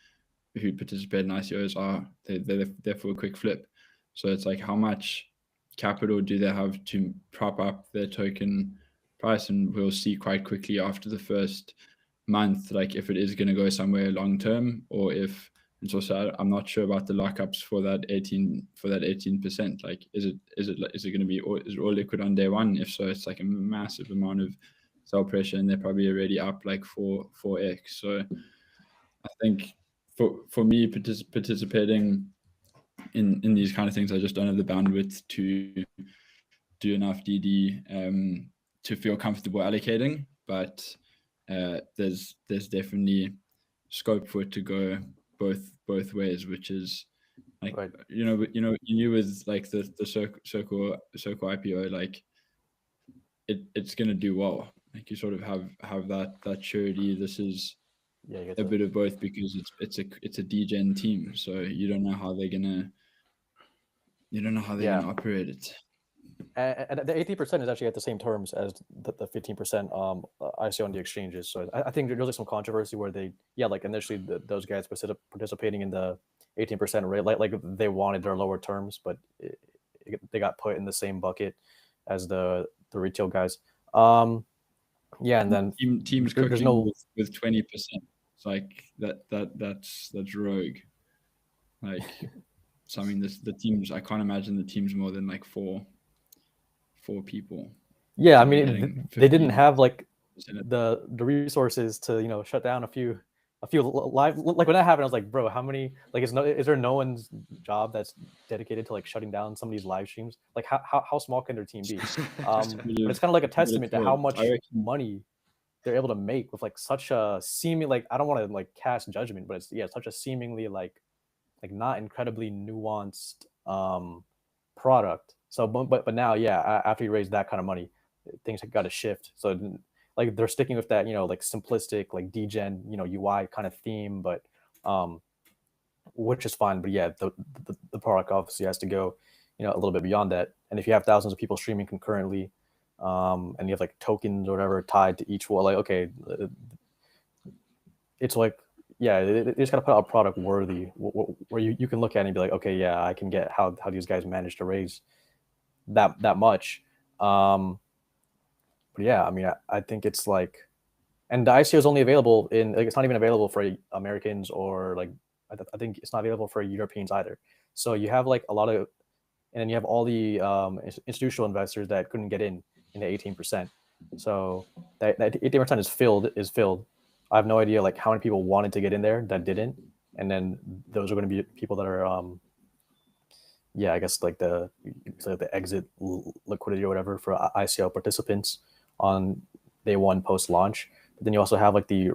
who participate in ICOs are they're there for a quick flip. So it's like how much capital do they have to prop up their token price? And we'll see quite quickly after the first month, like if it is going to go somewhere long term, or if it's also, I'm not sure about the lockups for that 18%. Like is it going to be, or is it all liquid on day one? If so, it's like a massive amount of sell pressure, and they're probably already up like 4x. So I think for me participating in these kind of things, I just don't have the bandwidth to do enough DD to feel comfortable allocating. But there's definitely scope for it to go both ways, which is like Right. you knew with like the circle IPO, like it's gonna do well. Like you sort of have that surety. This is Yeah, you get a to, bit of both, because it's a degen team, so you don't know how they're gonna operate it. And the 18% is actually at the same terms as the 15% ICO on the exchanges. So I think there's like some controversy where like initially those guys participating in the 18% rate, like they wanted their lower terms, but they got put in the same bucket as the retail guys. Yeah, and then teams there's cooking no with 20%. It's like that's rogue. Like, so I mean, the teams. I can't imagine the teams more than like four people. Yeah, So I mean, they didn't have like the resources to shut down a few live. Like when that happened, I was like, bro, how many? Like, is there no one's job that's dedicated to like shutting down some of these live streams? Like, how small can their team be? But it's kind of like a testament to how much money they're able to make with like such a seeming, like, I don't want to like cast judgment, but it's such a seemingly like not incredibly nuanced product. So but now, yeah, after you raise that kind of money, things have got to shift. So like they're sticking with that like simplistic like degen UI kind of theme, but which is fine. But yeah, the product obviously has to go a little bit beyond that. And if you have thousands of people streaming concurrently, and you have like tokens or whatever tied to each one, like, okay, it's like, yeah, they just gotta put out a product worthy where you can look at it and be like, okay, yeah, I can get how these guys managed to raise that much. But yeah, I mean, I think it's like, and the ICO is only available in, like, it's not even available for Americans, or like I think it's not available for Europeans either. So you have like a lot of, and then you have all the institutional investors that couldn't get in the 18%. So that 18% is filled. I have no idea like how many people wanted to get in there that didn't, and then those are going to be people that are yeah, I guess like the exit liquidity or whatever for ICO participants on day one post launch. But then you also have like the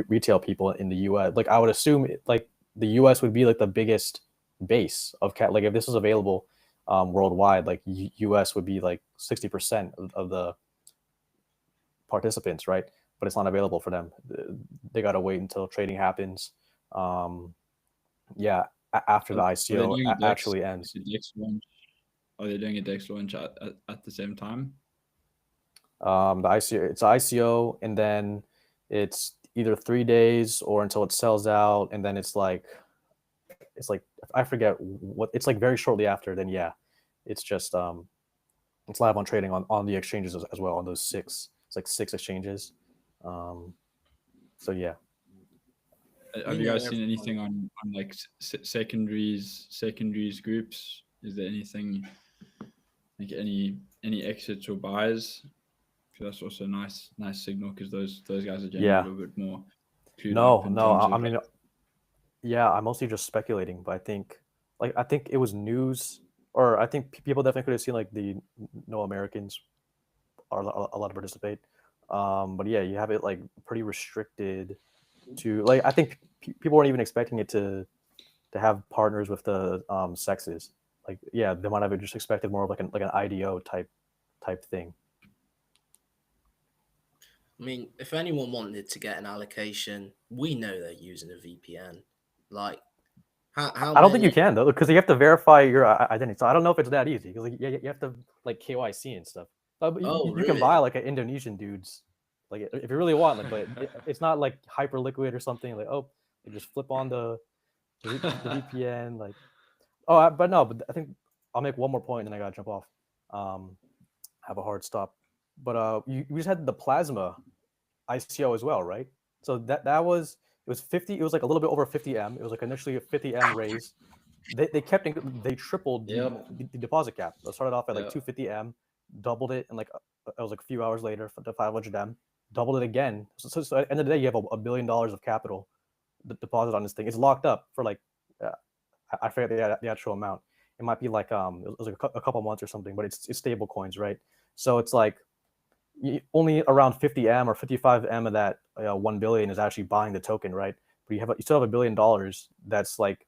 retail people in the US. Like I would assume like the US would be like the biggest base of cat. Like if this was available worldwide, like US would be like 60% of the participants, right? But it's not available for them. They got to wait until trading happens. Yeah, after the ICO actually ends. Are they doing a DEX launch at the same time? The ICO, it's ICO, and then it's either 3 days or until it sells out, and then it's like I forget what it's like very shortly after. Then yeah, it's just it's live on trading on the exchanges as well, on those 6. It's like 6 exchanges. So yeah. Have you guys seen anything on like secondaries groups? Is there anything like any exits or buys? That's also a nice signal, because those guys are generally a little bit more. No, I mean, yeah, I'm mostly just speculating, but I think it was news, or I think people definitely could have seen like the no Americans are allowed to participate. But yeah, you have it like pretty restricted to, like, I think people weren't even expecting it to have partners with the sexes. Like, yeah, they might have just expected more of like an IDO type thing. I mean, if anyone wanted to get an allocation, we know they're using a VPN. Like, how I don't think you can though, because you have to verify your identity. So I don't know if it's that easy, because like, you have to like KYC and stuff. You can buy like an Indonesian dude's, like, if you really want, like, but it's not like hyper liquid or something. Like, oh, you just flip on the VPN, like, but I think I'll make one more point and then I gotta jump off. Have a hard stop. But we just had the plasma ICO as well, right? So that was, it was 50. It was like a little bit over 50M. It was like initially a 50M raise. They tripled the deposit cap. It started off at like 250M, doubled it, and like it was like a few hours later to 500M, doubled it again. So at the end of the day, you have $1 billion of capital deposit on this thing. It's locked up for like I forget the actual amount. It might be like it was like a couple months or something, but it's stable coins, right? So it's like only around 50M or 55M of that 1 billion is actually buying the token, right? But you still have $1 billion that's like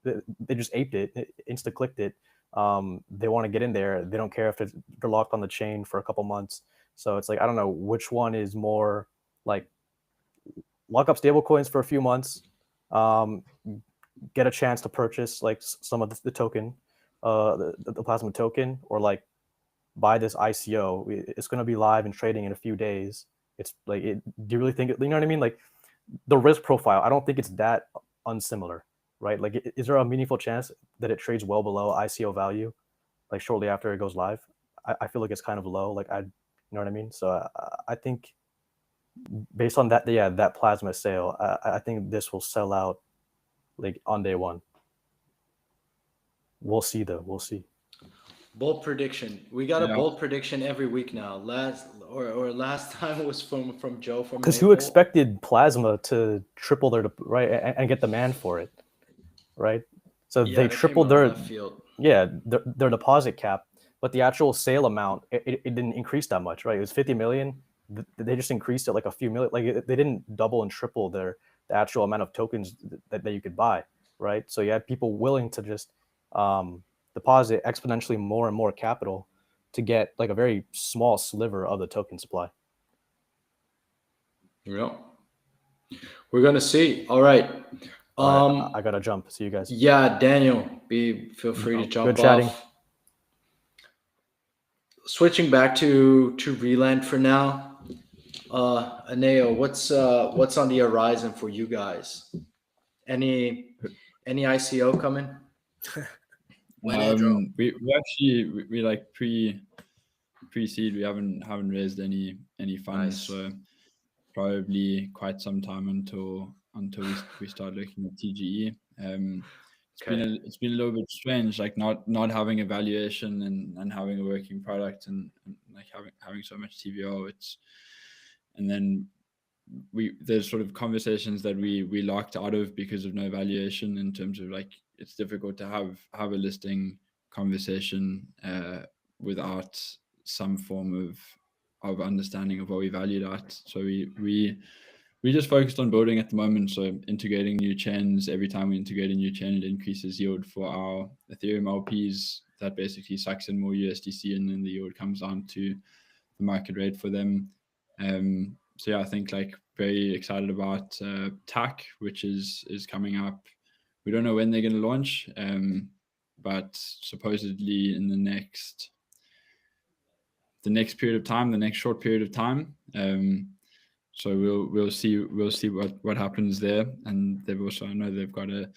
they just aped it, insta clicked it. They want to get in there. They don't care if they're locked on the chain for a couple months. So it's like, I don't know which one is more like lock up stable coins for a few months, get a chance to purchase like some of the token, the plasma token, or like buy this ICO. It's going to be live and trading in a few days. It's like, do you really think, you know what I mean? Like the risk profile, I don't think it's that unsimilar, right? Like, is there a meaningful chance that it trades well below ICO value, like shortly after it goes live? I feel like it's kind of low. Like, you know what I mean? So I think based on that, that plasma sale, I think this will sell out like on day one. We'll see though. We'll see. Bold prediction. We got a bold prediction every week now. Last time was from Joe from because who expected plasma to triple their right and get demand for it, right? So they tripled their deposit cap, but the actual sale amount it didn't increase that much, right? It was 50 million. They just increased it like a few million. Like they didn't double and triple the actual amount of tokens that you could buy, right? So you had people willing to just deposit exponentially more and more capital to get like a very small sliver of the token supply. Yeah, we're gonna see. All right. I gotta jump. See you guys. Yeah, Daniel, feel free to jump Good chatting. off. Switching back to Relend for now. Aneo, what's on the horizon for you guys? Any ICO coming? We actually we like pre-seed. We haven't raised any funds, so probably quite some time until we start looking at TGE. It's been a little bit strange, like not having a valuation and having a working product and like having so much TVO. And then there's sort of conversations that we locked out of because of no valuation, in terms of like it's difficult to have a listing conversation without some form of understanding of what we valued at. So we just focused on building at the moment. So integrating new chains. Every time we integrate a new chain, it increases yield for our Ethereum LPs. That basically sucks in more USDC, and then the yield comes down to the market rate for them. So yeah, I think like very excited about TAC, which is coming up. We don't know when they're going to launch, but supposedly in the next period of time, the next short period of time. So we'll see what happens there. And they've also, I know they've got a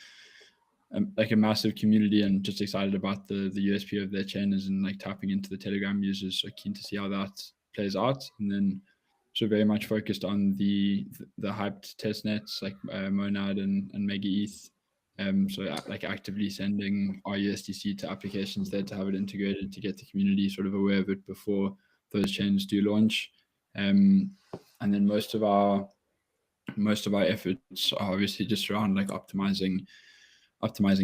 massive community, and just excited about the USP of their chainers and like tapping into the Telegram users. So keen to see how that plays out. And then so very much focused on the hyped test nets like Monad and Mega ETH. So like actively sending our USDC to applications there to have it integrated, to get the community sort of aware of it before those chains do launch. And then most of our efforts are obviously just around like optimizing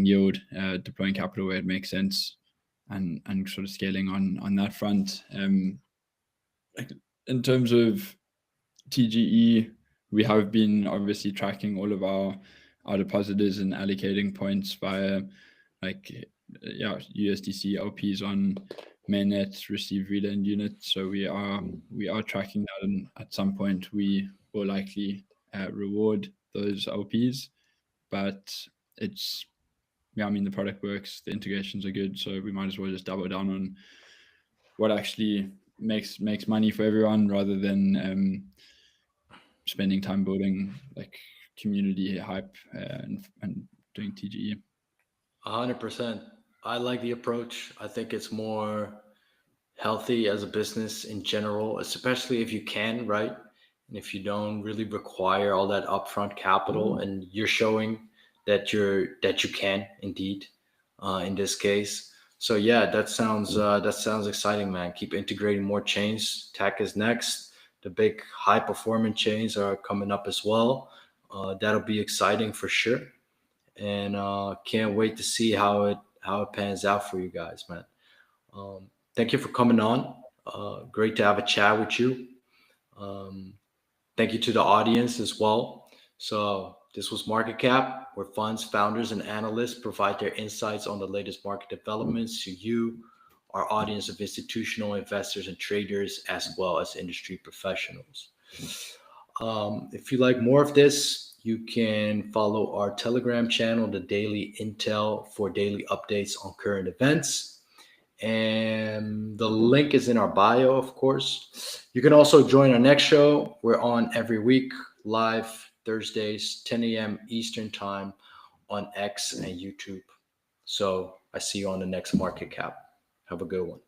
yield, deploying capital where it makes sense, and sort of scaling on that front. Like in terms of TGE, we have been obviously tracking all of our depositors and allocating points via USDC LPs on mainnet receive Relend unit. So we are tracking that, and at some point we will likely reward those LPs. But it's the product works, the integrations are good, so we might as well just double down on what actually makes money for everyone, rather than spending time building like community hype and doing TGE. 100%. I like the approach. I think it's more healthy as a business in general, especially if you can, right? And if you don't really require all that upfront capital, and you're showing that you can indeed, in this case. So yeah, that sounds exciting, man. Keep integrating more chains. TAC is next. The big high performance chains are coming up as well. That'll be exciting for sure, and can't wait to see how it pans out for you guys, man. Thank you for coming on. Great to have a chat with you. Thank you to the audience as well. So this was Market Cap, where funds, founders, and analysts provide their insights on the latest market developments to you, our audience of institutional investors and traders, as well as industry professionals. If you like more of this, you can follow our Telegram channel, The Daily Intel, for daily updates on current events. And the link is in our bio, of course. You can also join our next show. We're on every week, live Thursdays, 10 a.m. Eastern time on X and YouTube. So I see you on the next Market Cap. Have a good one.